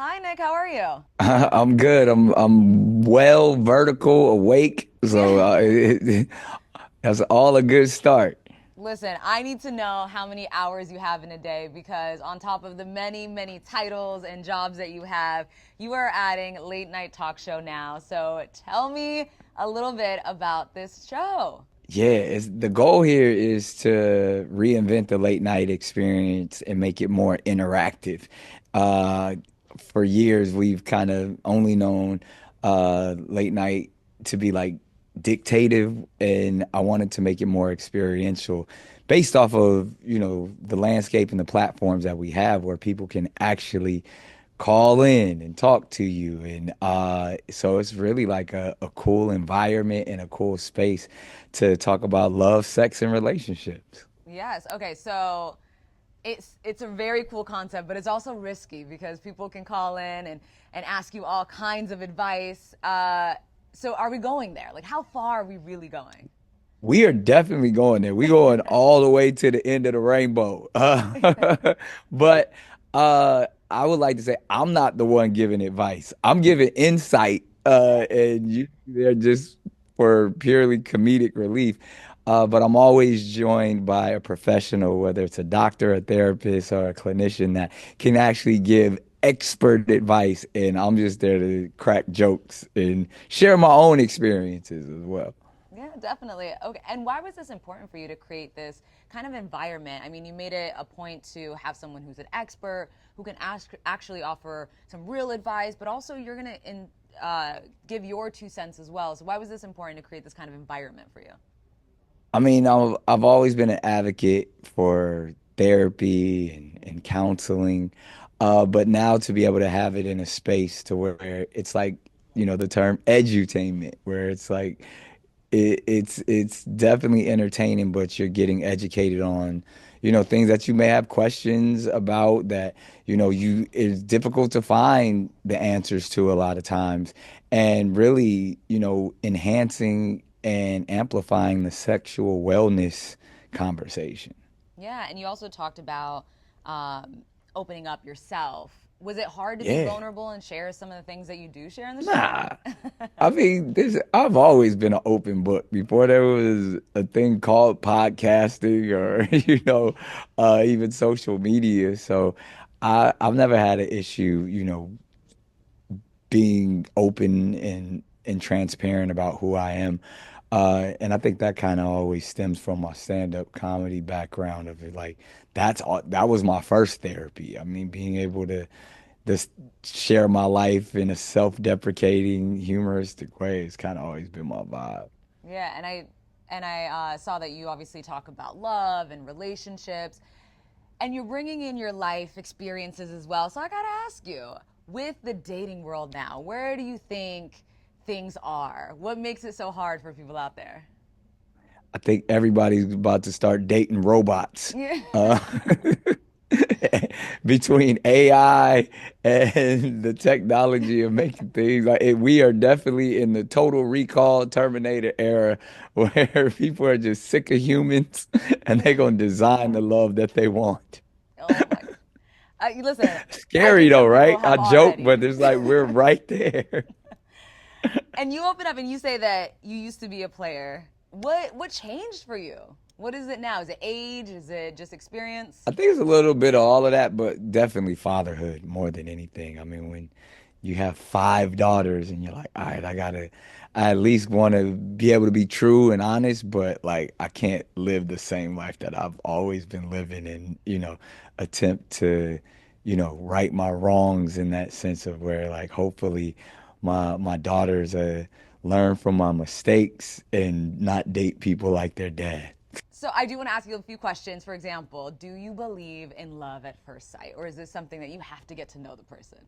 Hi, Nick. How are you? I'm good. I'm well, vertical, awake. So Yeah. that's all a good start. Listen, I need to know how many hours you have in a day because, on top of the many, many titles and jobs that you have, you are adding late night talk show now. So tell me a little bit about this show. Yeah, the goal here is to reinvent the late night experience and make it more interactive. Uh, for years, we've kind of only known late night to be like dictative, and I wanted to make it more experiential based off of, the landscape and the platforms that we have where people can actually call in and talk to you. And so it's really like a cool environment and a cool space to talk about love, sex, and relationships. Yes. Okay. So it's a very cool concept, but it's also risky because people can call in and ask you all kinds of advice. So are we going there? Like, how far are we really going? We are definitely going there. We going all the way to the end of the rainbow. But I would like to say I'm not the one giving advice. I'm giving insight, and you they're just for purely comedic relief. But I'm always joined by a professional, whether it's a doctor, a therapist, or a clinician that can actually give expert advice. And I'm just there to crack jokes and share my own experiences as well. Yeah, definitely. Okay. And why was this important for you to create this kind of environment? I mean, you made it a point to have someone who's an expert who can actually offer some real advice, but also you're going to give your 2 cents as well. So why was this important to create this kind of environment for you? I mean, I've always been an advocate for therapy and counseling, but now to be able to have it in a space to where it's like, the term edutainment, where it's like it's definitely entertaining, but you're getting educated on, things that you may have questions about that, you it's difficult to find the answers to a lot of times, and really, enhancing and amplifying the sexual wellness conversation. Yeah. And you also talked about opening up yourself. Was it hard to be Yeah. vulnerable and share some of the things that you do share in the show? Nah. I mean, I've always been an open book before there was a thing called podcasting or, even social media. So I've never had an issue, being open and transparent about who I am. And I think that kind of always stems from my stand-up comedy background of it. Like that was my first therapy. I mean, being able to just share my life in a self-deprecating, humoristic way has kind of always been my vibe. Yeah, and I saw that you obviously talk about love and relationships, and you're bringing in your life experiences as well. So I gotta ask you, with the dating world now, where do you think things are? What makes it so hard for people out there? I think everybody's about to start dating robots. Yeah. Uh, between AI and the technology of making things like it, we are definitely in the total recall Terminator era where people are just sick of humans and they're gonna design the love that they want. Oh my. Listen, I Scary think though, some people right? I have joke, already. but it's like we're right there. And you open up and you say that you used to be a player. What changed for you? What is it now? Is it age? Is it just experience? I think it's a little bit of all of that, but definitely fatherhood more than anything. I mean, when you have five daughters and you're like, all right, I at least want to be able to be true and honest, but like I can't live the same life that I've always been living and, attempt to, right my wrongs in that sense of where like hopefully my daughters learn from my mistakes and not date people like their dad. So I do want to ask you a few questions. For example, do you believe in love at first sight, or is this something that you have to get to know the person?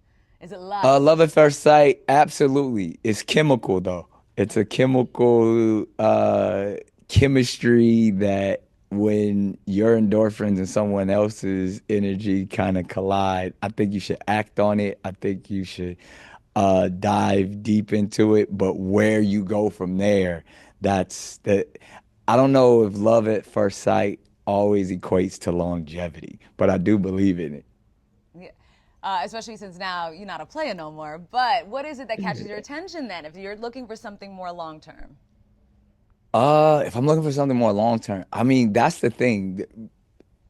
Is it Love lust? at first sight, absolutely. It's chemical though. It's a chemical chemistry that when your endorphins and someone else's energy kind of collide, I think you should act on it. I think you should dive deep into it. But where you go from there, that's that. I don't know if love at first sight always equates to longevity, but I do believe in it. Yeah. especially since now you're not a player no more. But what is it that catches your attention then, if you're looking for something more long term? If I'm looking for something more long term, I mean, that's the thing.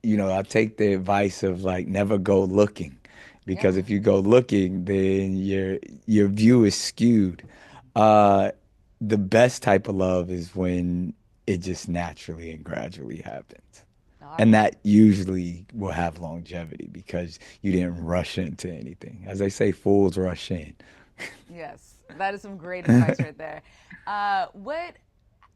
I take the advice of like never go looking, Yeah. because if you go looking, then your view is skewed. Uh, the best type of love is when it just naturally and gradually happens. All And right. that usually will have longevity because you didn't rush into anything. As they say, fools rush in. Yes, that is some great advice right there. What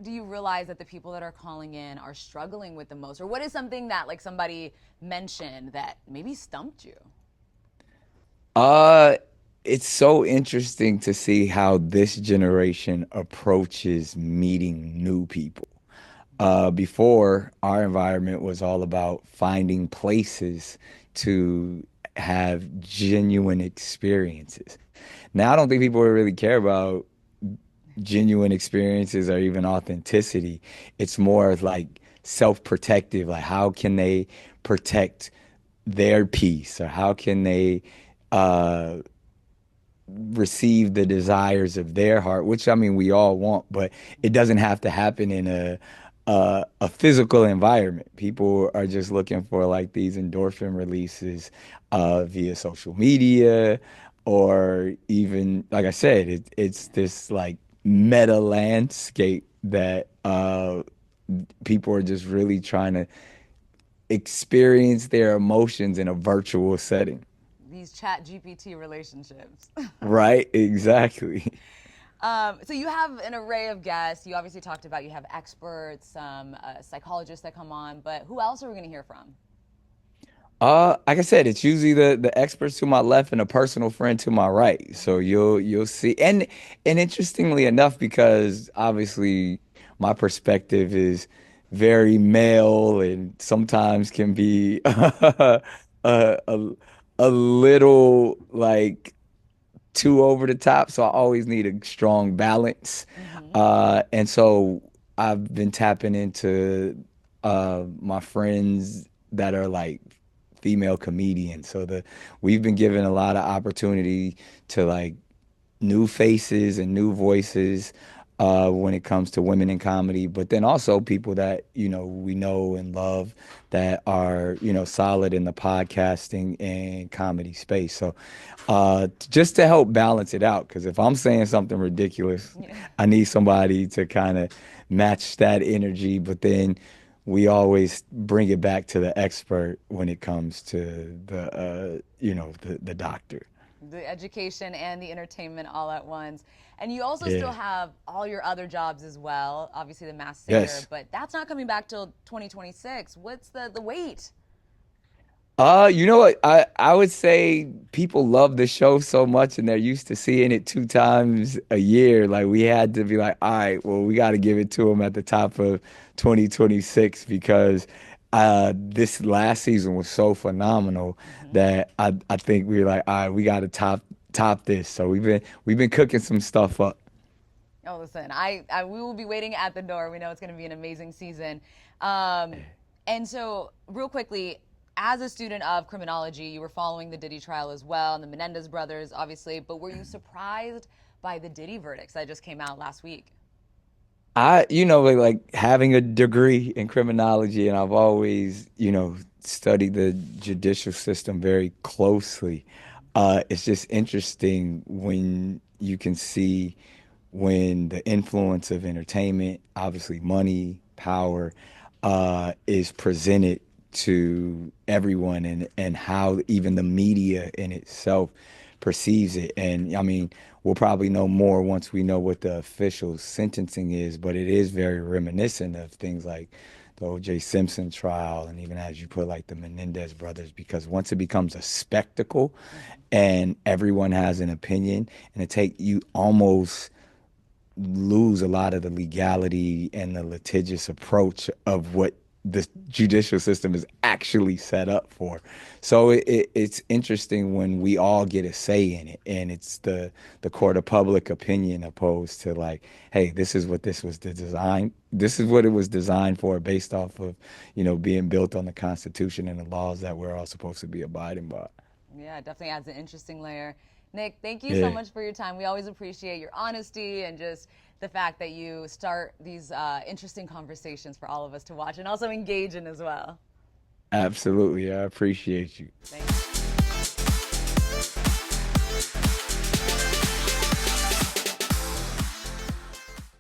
do you realize that the people that are calling in are struggling with the most, or what is something that like somebody mentioned that maybe stumped you? Uh, it's so interesting to see how this generation approaches meeting new people. Before, our environment was all about finding places to have genuine experiences. Now, I don't think people really care about genuine experiences or even authenticity. It's more of like self-protective, like how can they protect their peace, or how can they uh receive the desires of their heart, which I mean we all want, but it doesn't have to happen in a physical environment. People are just looking for like these endorphin releases via social media, or even like I said, it's this like meta landscape that people are just really trying to experience their emotions in a virtual setting. These chat GPT relationships. Right, exactly. So you have an array of guests. You obviously talked about you have experts, some psychologists that come on, but who else are we going to hear from? Like I said, it's usually the experts to my left and a personal friend to my right. So you'll see, and interestingly enough, because obviously my perspective is very male and sometimes can be a a little like too over the top. So I always need a strong balance. Mm-hmm. And so I've been tapping into my friends that are like female comedians. So the we've been given a lot of opportunity to like new faces and new voices when it comes to women in comedy, but then also people that, we know and love that are, solid in the podcasting and comedy space. So just to help balance it out, because if I'm saying something ridiculous, Yeah. I need somebody to kind of match that energy, but then we always bring it back to the expert when it comes to the doctor. The education and the entertainment all at once. And you also still Yeah. have all your other jobs as well. Obviously, the Masked Singer, Yes. but that's not coming back till 2026. What's the wait? You know what? I would say people love the show so much and they're used to seeing it two times a year. Like we had to be like, all right, well, we got to give it to them at the top of 2026 because this last season was so phenomenal Mm-hmm. that I think we were like, all right, we got to top this. So we've been cooking some stuff up. Oh, listen, I we will be waiting at the door. We know it's going to be an amazing season. Um, and so, real quickly, as a student of criminology, you were following the Diddy trial as well, and the Menendez brothers, obviously. But were you surprised by the Diddy verdicts that just came out last week? Like having a degree in criminology, and I've always, studied the judicial system very closely. It's just interesting when you can see when the influence of entertainment, obviously money, power, is presented to everyone, and how even the media in itself perceives it. And I mean, we'll probably know more once we know what the official sentencing is, but it is very reminiscent of things like the O.J. Simpson trial, and even as you put like the Menendez brothers, because once it becomes a spectacle Mm-hmm. and everyone has an opinion, and it take you almost lose a lot of the legality and the litigious approach of what the judicial system is actually set up for. So it's interesting when we all get a say in it, and it's the court of public opinion opposed to like, hey, this is what this was the design. This is what it was designed for, based off of being built on the Constitution and the laws that we're all supposed to be abiding by. Yeah, it definitely adds an interesting layer. Nick, thank you so Yeah, much for your time. We always appreciate your honesty and just the fact that you start these interesting conversations for all of us to watch and also engage in as well. absolutely. I appreciate you. Thanks.